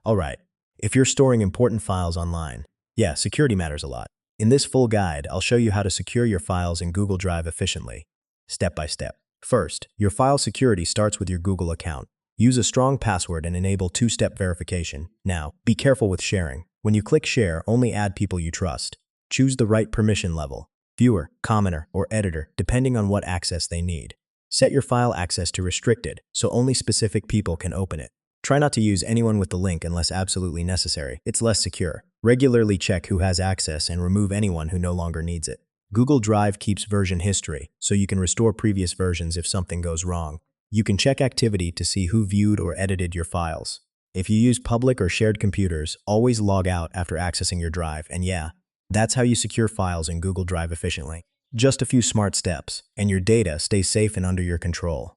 Alright, if you're storing important files online, yeah, security matters a lot. In this full guide, I'll show you how to secure your files in Google Drive efficiently, step by step. First, your file security starts with your Google account. Use a strong password and enable two-step verification. Now, be careful with sharing. When you click share, only add people you trust. Choose the right permission level, viewer, commenter, or editor, depending on what access they need. Set your file access to restricted, so only specific people can open it. Try not to use anyone with the link unless absolutely necessary. It's less secure. Regularly check who has access and remove anyone who no longer needs it. Google Drive keeps version history, so you can restore previous versions if something goes wrong. You can check activity to see who viewed or edited your files. If you use public or shared computers, always log out after accessing your drive, and yeah, that's how you secure files in Google Drive efficiently. Just a few smart steps, and your data stays safe and under your control.